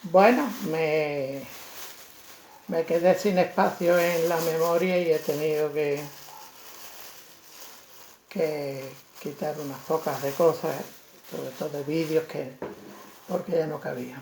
Bueno, me quedé sin espacio en la memoria y he tenido que quitar unas pocas de cosas, sobre todo de vídeos, porque ya no cabía.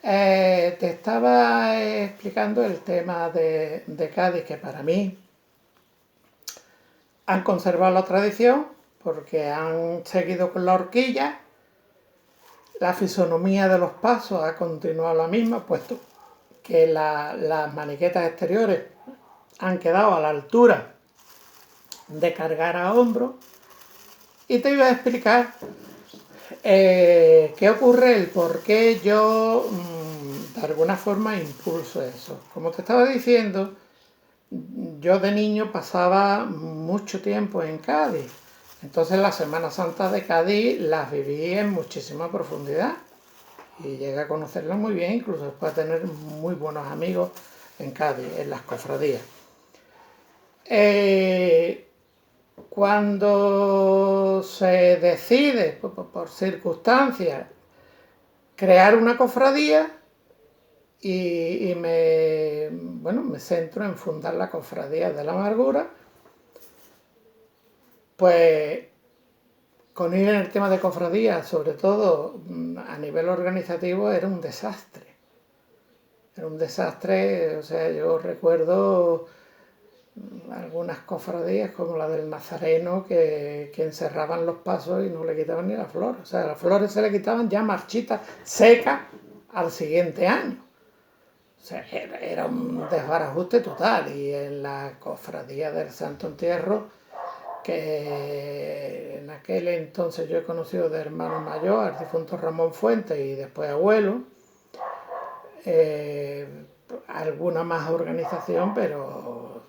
Te estaba explicando el tema de Cádiz, que para mí han conservado la tradición porque han seguido con la horquilla. La fisonomía de los pasos ha continuado la misma, puesto que las maniquetas exteriores han quedado a la altura de cargar a hombro. Y te iba a explicar qué ocurre, el por qué yo de alguna forma impulso eso. Como te estaba diciendo, yo de niño pasaba mucho tiempo en Cádiz. Entonces las Semanas Santas de Cádiz las viví en muchísima profundidad y llegué a conocerlas muy bien, incluso después de tener muy buenos amigos en Cádiz, en las cofradías. Cuando se decide, por circunstancias, crear una cofradía y me centro en fundar la Cofradía de la Amargura, pues con ir en el tema de cofradías, sobre todo a nivel organizativo, era un desastre. Era un desastre, o sea, yo recuerdo algunas cofradías como la del Nazareno que encerraban los pasos y no le quitaban ni las flores. O sea, las flores se le quitaban ya marchitas, secas, al siguiente año. O sea, era un desbarajuste total. Y en la cofradía del Santo Entierro, que en aquel entonces yo he conocido de hermano mayor, al difunto Ramón Fuentes y después abuelo, alguna más organización, pero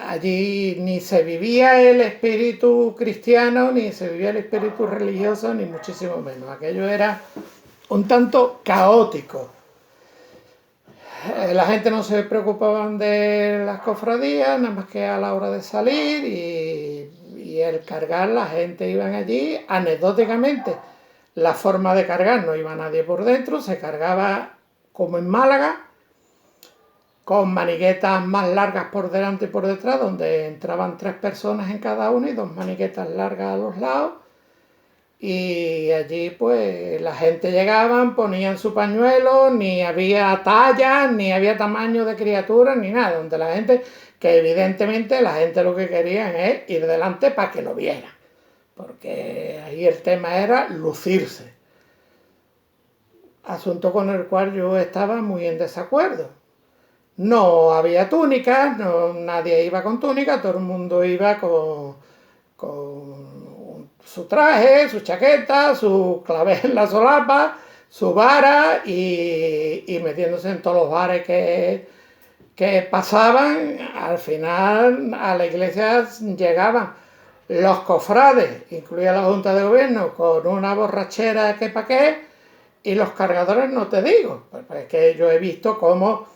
allí ni se vivía el espíritu cristiano, ni se vivía el espíritu religioso, ni muchísimo menos. Aquello era un tanto caótico. La gente no se preocupaba de las cofradías, nada más que a la hora de salir y el cargar, la gente iba allí. Anecdóticamente, la forma de cargar, no iba nadie por dentro, se cargaba como en Málaga, con maniquetas más largas por delante y por detrás, donde entraban 3 personas en cada una y 2 maniquetas largas a los lados. Y allí pues la gente llegaban, ponían su pañuelo, ni había tallas, ni había tamaño de criaturas, ni nada. Donde la gente, que evidentemente la gente lo que querían es ir delante para que lo vieran. Porque ahí el tema era lucirse. Asunto con el cual yo estaba muy en desacuerdo. No había túnicas, nadie iba con túnica, todo el mundo iba con su traje, su chaqueta, su clavel en la solapa, su vara y metiéndose en todos los bares que pasaban. Al final a la iglesia llegaban los cofrades, incluida la Junta de Gobierno, con una borrachera que pa' qué, y los cargadores no te digo, pues es que yo he visto cómo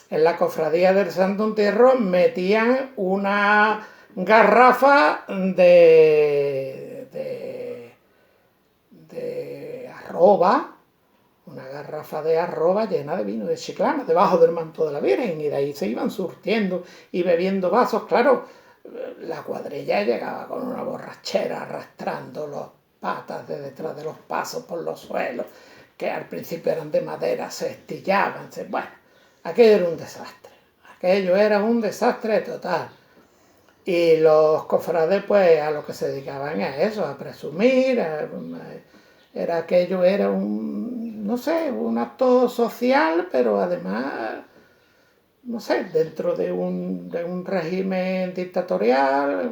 en la cofradía del Santo Entierro metían una garrafa de arroba, una garrafa de arroba llena de vino de Chiclana, debajo del manto de la Virgen, y de ahí se iban surtiendo y bebiendo vasos. Claro, la cuadrilla llegaba con una borrachera arrastrando las patas de detrás de los pasos por los suelos, que al principio eran de madera, se estillaban, bueno, aquello era un desastre, aquello era un desastre total. Y los cofrades pues a lo que se dedicaban a eso, a presumir, era aquello, era no sé, un acto social, pero además, no sé, dentro de un régimen dictatorial,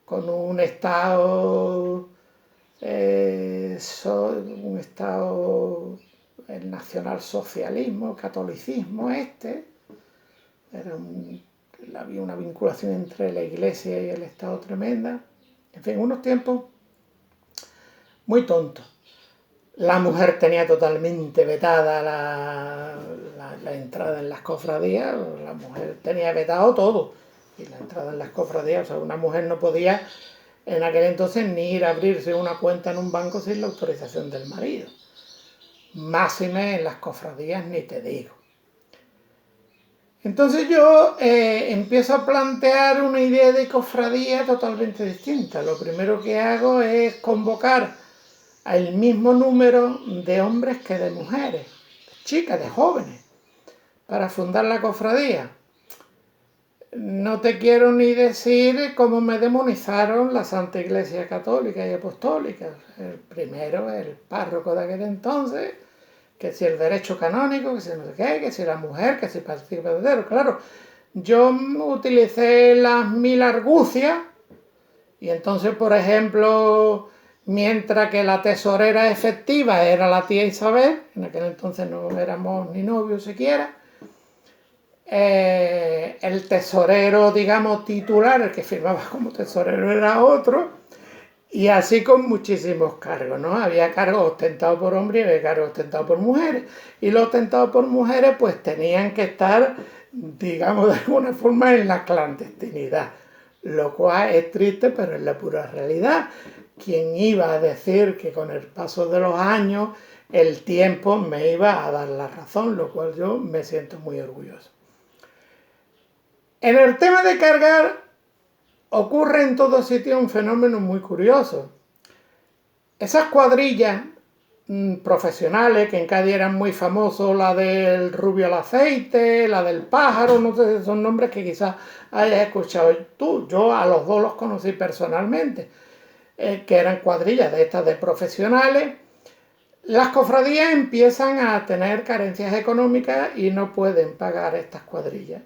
con un Estado, un Estado, el nacionalsocialismo, el catolicismo había una vinculación entre la Iglesia y el Estado tremenda. En fin, unos tiempos muy tontos. La mujer tenía totalmente vetada la entrada en las cofradías, la mujer tenía vetado todo, y la entrada en las cofradías, o sea, una mujer no podía en aquel entonces ni ir a abrirse una cuenta en un banco sin la autorización del marido. máxime en las cofradías ni te digo. Entonces yo empiezo a plantear una idea de cofradía totalmente distinta. Lo primero que hago es convocar al mismo número de hombres que de mujeres, de chicas, de jóvenes, para fundar la cofradía. No te quiero ni decir cómo me demonizaron la Santa Iglesia Católica y Apostólica. El primero, el párroco de aquel entonces, que si el derecho canónico, que si no sé qué, que si la mujer, que si partidero. Claro, yo utilicé las 1000 argucias y entonces, por ejemplo, mientras que la tesorera efectiva era la tía Isabel, en aquel entonces no éramos ni novios siquiera, el tesorero, digamos, titular, el que firmaba como tesorero era otro, y así con muchísimos cargos, ¿no? Había cargos ostentados por hombres y había cargos ostentados por mujeres. Y los ostentados por mujeres pues tenían que estar, digamos, de alguna forma en la clandestinidad. Lo cual es triste, pero es la pura realidad. ¿Quién iba a decir que con el paso de los años el tiempo me iba a dar la razón? Lo cual yo me siento muy orgulloso. En el tema de cargar, ocurre en todo sitio un fenómeno muy curioso. Esas cuadrillas profesionales, que en Cádiz eran muy famosos, la del rubio al aceite, la del pájaro, no sé si son nombres que quizás hayas escuchado tú. Yo a los dos los conocí personalmente, que eran cuadrillas de estas de profesionales. Las cofradías empiezan a tener carencias económicas y no pueden pagar estas cuadrillas.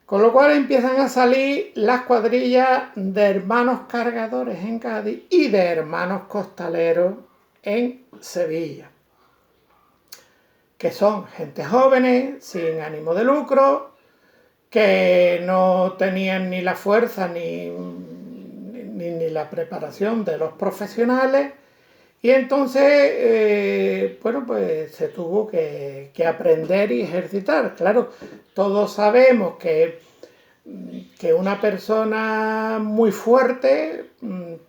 Con lo cual empiezan a salir las cuadrillas de hermanos cargadores en Cádiz y de hermanos costaleros en Sevilla, que son gente jóvenes, sin ánimo de lucro, que no tenían ni la fuerza ni la preparación de los profesionales, y entonces, bueno, pues se tuvo que aprender y ejercitar. Claro, todos sabemos que una persona muy fuerte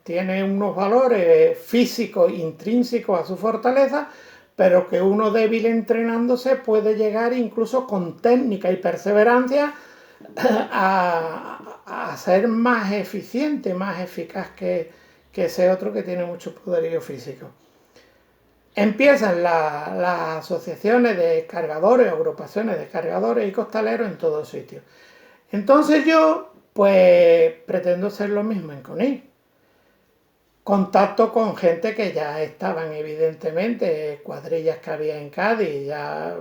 tiene unos valores físicos intrínsecos a su fortaleza, pero que uno débil entrenándose puede llegar incluso con técnica y perseverancia a ser más eficiente, más eficaz que ese otro que tiene mucho poderío físico. Empiezan las asociaciones de cargadores, agrupaciones de cargadores y costaleros en todos sitios. Entonces yo, pues, pretendo hacer lo mismo en Conil. Contacto con gente que ya estaban, evidentemente, cuadrillas que había en Cádiz, ya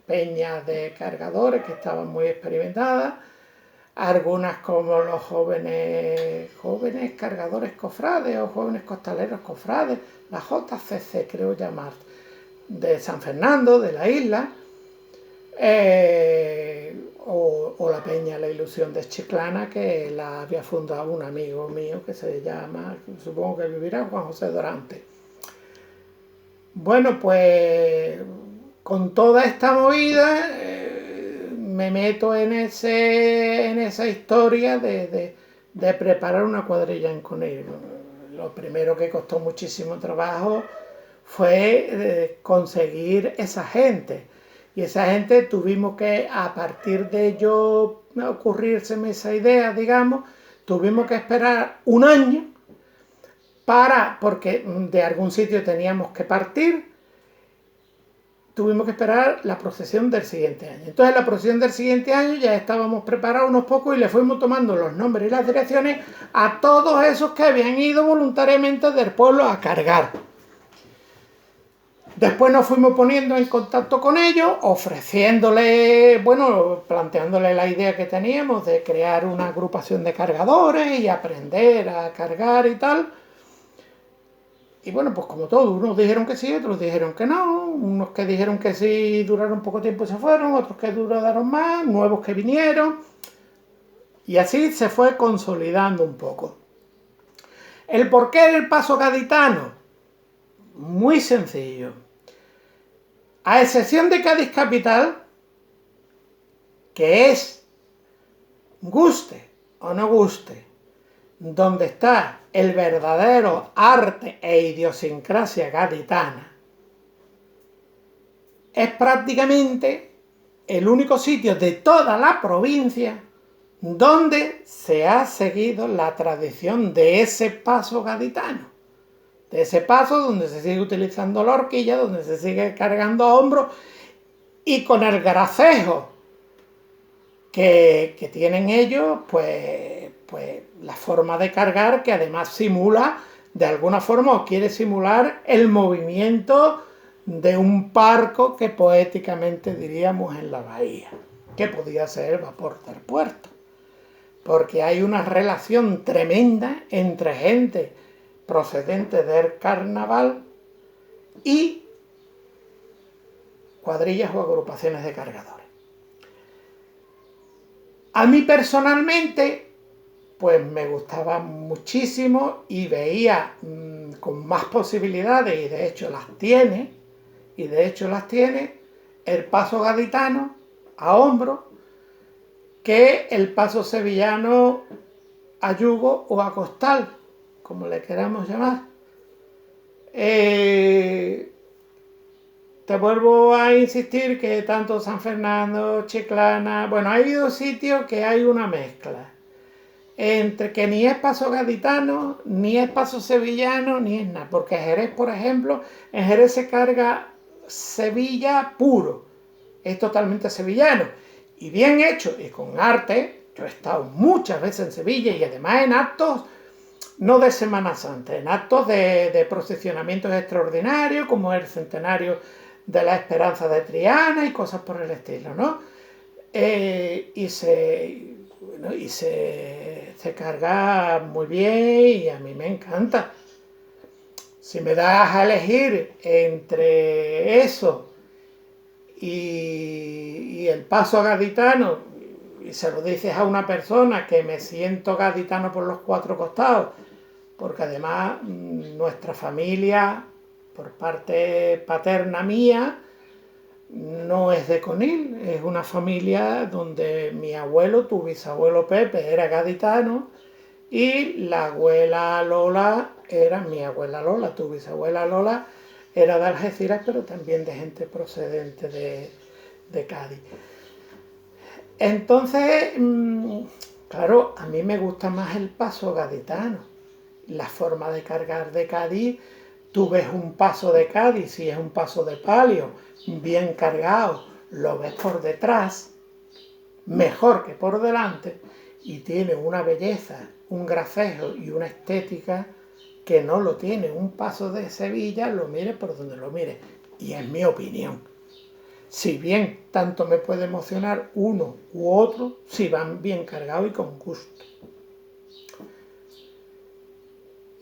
peñas de cargadores que estaban muy experimentadas, algunas como los jóvenes cargadores cofrades o jóvenes costaleros cofrades, la JCC creo llamar, de San Fernando, de la isla, o la peña La Ilusión de Chiclana, que la había fundado un amigo mío que se llama, supongo que vivirá, Juan José Dorante. Bueno, pues con toda esta movida me meto en esa historia de preparar una cuadrilla en Conil. Lo primero que costó muchísimo trabajo fue conseguir esa gente. Y esa gente tuvimos que, a partir de ello ocurrírseme esa idea, digamos, tuvimos que esperar un año porque de algún sitio teníamos que partir, tuvimos que esperar la procesión del siguiente año. Entonces la procesión del siguiente año ya estábamos preparados unos pocos y le fuimos tomando los nombres y las direcciones a todos esos que habían ido voluntariamente del pueblo a cargar. Después nos fuimos poniendo en contacto con ellos, ofreciéndole, bueno, planteándole la idea que teníamos de crear una agrupación de cargadores y aprender a cargar y tal. Y bueno, pues como todo, unos dijeron que sí, otros dijeron que no, unos que dijeron que sí duraron poco tiempo y se fueron, otros que duraron más, nuevos que vinieron. Y así se fue consolidando un poco. ¿El porqué del paso gaditano? Muy sencillo. A excepción de Cádiz Capital, que es, guste o no guste, donde está el verdadero arte e idiosincrasia gaditana, es prácticamente el único sitio de toda la provincia donde se ha seguido la tradición de ese paso gaditano. De ese paso donde se sigue utilizando la horquilla, donde se sigue cargando a hombros y con el gracejo que tienen ellos, pues la forma de cargar que además simula, de alguna forma, o quiere simular el movimiento de un barco que poéticamente diríamos en la bahía, que podía ser el vapor del puerto. Porque hay una relación tremenda entre gente procedente del carnaval y cuadrillas o agrupaciones de cargadores. A mí personalmente, pues me gustaba muchísimo y veía con más posibilidades, y de hecho las tiene, el paso gaditano a hombro que el paso sevillano a yugo o a costal, como le queramos llamar. Te vuelvo a insistir que tanto San Fernando, Chiclana, bueno, ha habido sitios que hay una mezcla entre que ni es paso gaditano, ni es paso sevillano, ni es nada. Porque Jerez, por ejemplo, en Jerez se carga Sevilla puro, es totalmente sevillano. Y bien hecho, y con arte. Yo he estado muchas veces en Sevilla y además en actos, no de Semana Santa, en actos de procesionamientos extraordinarios, como el centenario de la Esperanza de Triana y cosas por el estilo, ¿no? Y se carga muy bien y a mí me encanta. Si me das a elegir entre eso y el paso gaditano, y se lo dices a una persona que me siento gaditano por los cuatro costados, porque además nuestra familia, por parte paterna mía, no es de Conil, es una familia donde mi abuelo, tu bisabuelo Pepe, era gaditano, y la abuela Lola era mi abuela Lola, tu bisabuela Lola era de Algeciras, pero también de gente procedente de Cádiz. Entonces, claro, a mí me gusta más el paso gaditano. La forma de cargar de Cádiz, tú ves un paso de Cádiz, si es un paso de palio, bien cargado, lo ves por detrás, mejor que por delante, y tiene una belleza, un gracejo y una estética que no lo tiene un paso de Sevilla, lo mire por donde lo mire. Y es mi opinión. Si bien tanto me puede emocionar uno u otro, si van bien cargados y con gusto.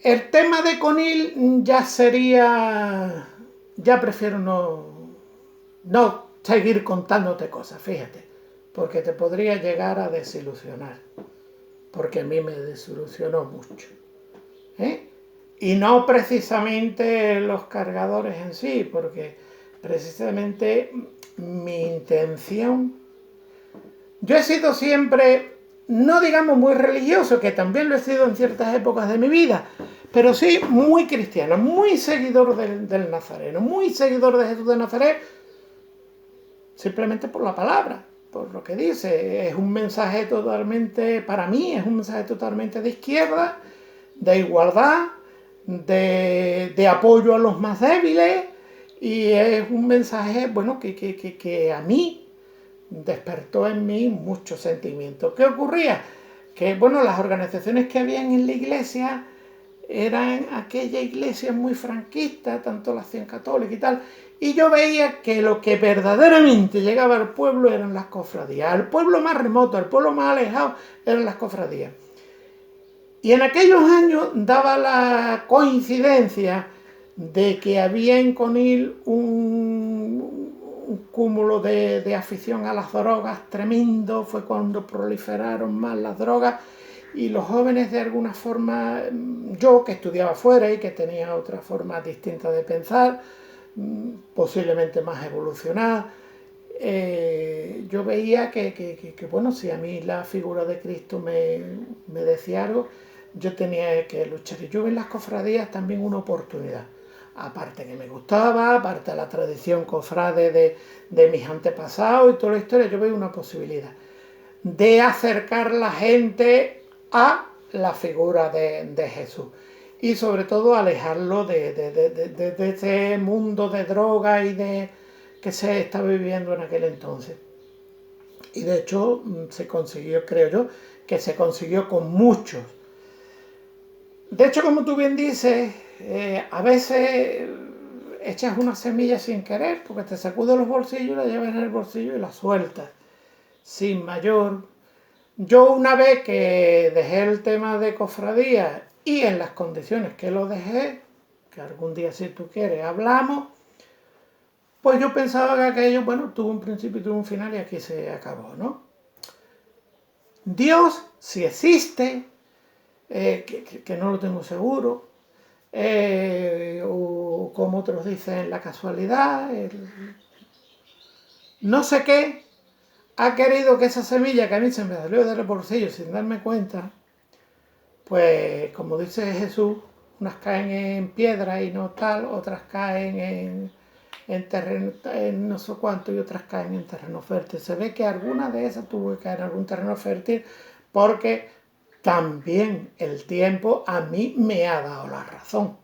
El tema de Conil ya sería... Ya prefiero no seguir contándote cosas, fíjate, porque te podría llegar a desilusionar, porque a mí me desilusionó mucho. Y no precisamente los cargadores en sí, porque precisamente mi intención... Yo he sido siempre, no digamos muy religioso, que también lo he sido en ciertas épocas de mi vida, pero sí muy cristiano, muy seguidor del Nazareno, muy seguidor de Jesús de Nazaret, simplemente por la palabra, por lo que dice. Es un mensaje totalmente, para mí, es un mensaje totalmente de izquierda, de igualdad, de apoyo a los más débiles, y es un mensaje, bueno, que a mí despertó en mí muchos sentimientos. ¿Qué ocurría? Que, bueno, las organizaciones que habían en la iglesia eran aquella iglesia muy franquista, tanto la Acción Católica y tal, y yo veía que lo que verdaderamente llegaba al pueblo eran las cofradías, al pueblo más remoto, al pueblo más alejado, eran las cofradías. Y en aquellos años daba la coincidencia de que había en Conil un cúmulo de afición a las drogas tremendo. Fue cuando proliferaron más las drogas y los jóvenes de alguna forma, yo que estudiaba fuera y que tenía otra forma distinta de pensar, posiblemente más evolucionada, yo veía que, bueno, si a mí la figura de Cristo me decía algo, yo tenía que luchar. Y yo vi en las cofradías también una oportunidad aparte que me gustaba, aparte de la tradición cofrade de mis antepasados y toda la historia, yo veo una posibilidad de acercar la gente a la figura de Jesús y sobre todo alejarlo de este mundo de droga y de que se estaba viviendo en aquel entonces. Y de hecho se consiguió, creo yo, que se consiguió con muchos. De hecho, como tú bien dices, a veces echas una semilla sin querer, porque te sacudes los bolsillos, la llevas en el bolsillo y la sueltas, sin mayor. Yo una vez que dejé el tema de cofradía y en las condiciones que lo dejé, que algún día si tú quieres hablamos, pues yo pensaba que aquello, bueno, tuvo un principio y tuvo un final y aquí se acabó, ¿no? Dios, si existe, que no lo tengo seguro, o como otros dicen, la casualidad, no sé qué, ha querido que esa semilla que a mí se me salió del bolsillo sin darme cuenta, pues como dice Jesús, unas caen en piedra y no tal, otras caen en terreno, en no sé cuánto, y otras caen en terreno fértil. Se ve que alguna de esas tuvo que caer en algún terreno fértil porque también el tiempo a mí me ha dado la razón.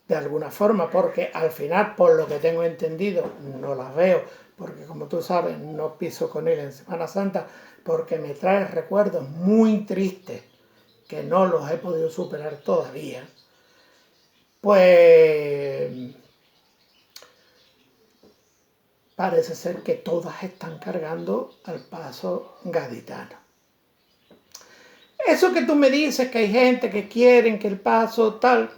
De alguna forma, porque al final, por lo que tengo entendido, no las veo, porque como tú sabes, no piso con él en Semana Santa, porque me trae recuerdos muy tristes que no los he podido superar todavía, pues parece ser que todas están cargando al paso gaditano. Eso que tú me dices, que hay gente que quieren que el paso tal,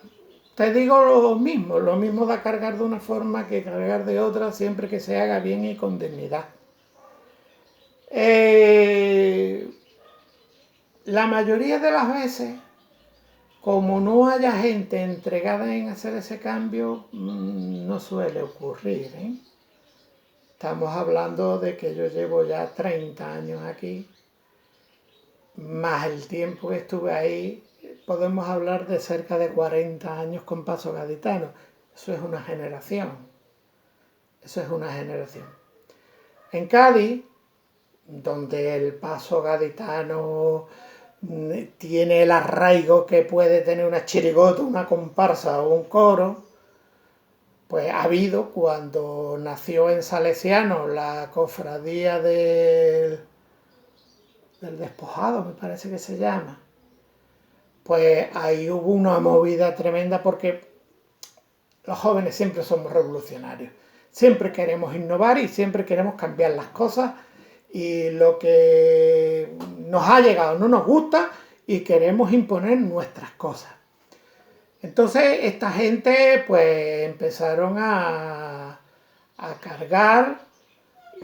te digo lo mismo da cargar de una forma que cargar de otra, siempre que se haga bien y con dignidad. La mayoría de las veces, como no haya gente entregada en hacer ese cambio, no suele ocurrir, ¿eh? Estamos hablando de que yo llevo ya 30 años aquí, más el tiempo que estuve ahí, podemos hablar de cerca de 40 años con paso gaditano. Eso es una generación. Eso es una generación. En Cádiz, donde el paso gaditano tiene el arraigo que puede tener una chirigota, una comparsa o un coro, pues ha habido, cuando nació en Salesiano la cofradía del Despojado, me parece que se llama, pues ahí hubo una movida tremenda porque los jóvenes siempre somos revolucionarios, siempre queremos innovar y siempre queremos cambiar las cosas y lo que nos ha llegado no nos gusta y queremos imponer nuestras cosas. Entonces esta gente pues empezaron a cargar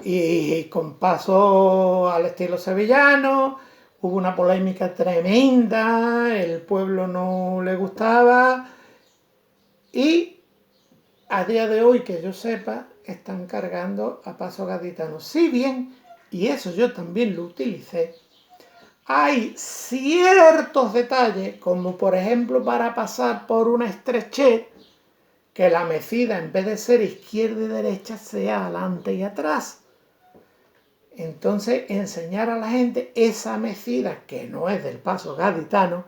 y con paso al estilo sevillano, hubo una polémica tremenda, el pueblo no le gustaba y a día de hoy, que yo sepa, están cargando a paso gaditano. Si bien, y eso yo también lo utilicé, hay ciertos detalles, como por ejemplo para pasar por una estrechez, que la mecida en vez de ser izquierda y derecha sea adelante y atrás. Entonces enseñar a la gente esa mecida, que no es del paso gaditano,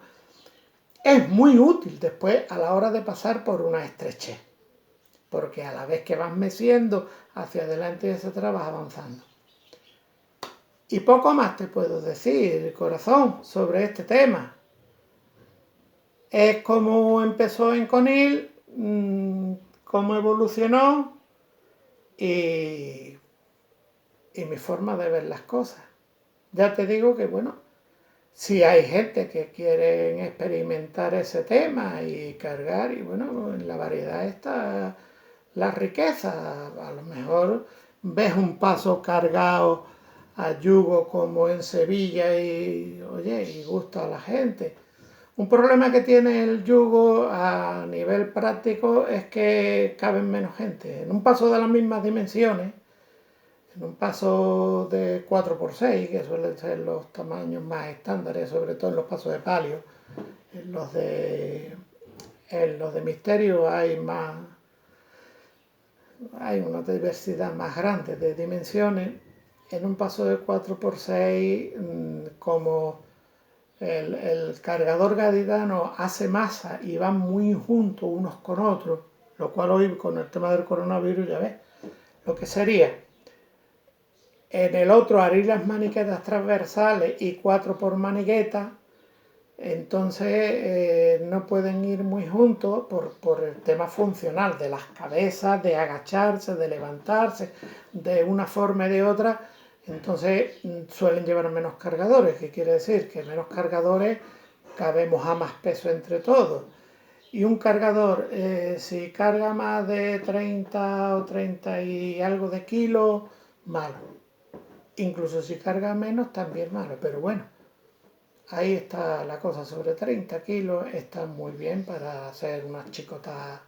es muy útil después a la hora de pasar por una estrechez, porque a la vez que vas meciendo hacia adelante y hacia atrás vas avanzando. Y poco más te puedo decir, corazón, sobre este tema. Es como empezó en Conil, cómo evolucionó y mi forma de ver las cosas. Ya te digo que, bueno, si hay gente que quiere experimentar ese tema y cargar, y bueno, en la variedad está la riqueza. A lo mejor ves un paso cargado a yugo como en Sevilla y, oye, y gusta a la gente. Un problema que tiene el yugo a nivel práctico es que caben menos gente. En un paso de las mismas dimensiones, en un paso de 4x6, que suelen ser los tamaños más estándares, sobre todo en los pasos de palio, en En los de misterio hay más, hay una diversidad más grande de dimensiones. En un paso de 4x6, como el cargador gaditano hace masa y van muy juntos unos con otros, lo cual hoy con el tema del coronavirus ya ves lo que sería. En el otro haréis las maniquetas transversales y 4 por maniqueta, entonces no pueden ir muy juntos por el tema funcional de las cabezas, de agacharse, de levantarse, de una forma y de otra. Entonces suelen llevar menos cargadores, que quiere decir que menos cargadores cabemos a más peso entre todos. Y un cargador, si carga más de 30 o 30 y algo de kilos, malo. Incluso si carga menos, también malo. Pero bueno, ahí está la cosa. Sobre 30 kilos está muy bien para hacer unas chicotas,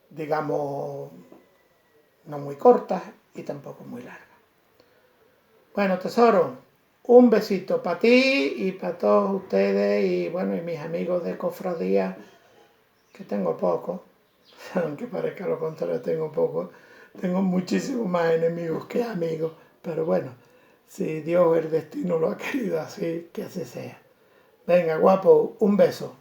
digamos, no muy cortas y tampoco muy largas. Bueno, tesoro, un besito para ti y para todos ustedes y bueno, y mis amigos de cofradía, que tengo poco, aunque parezca lo contrario, tengo poco, tengo muchísimos más enemigos que amigos, pero bueno, si Dios el destino lo ha querido así, que así sea. Venga, guapo, un beso.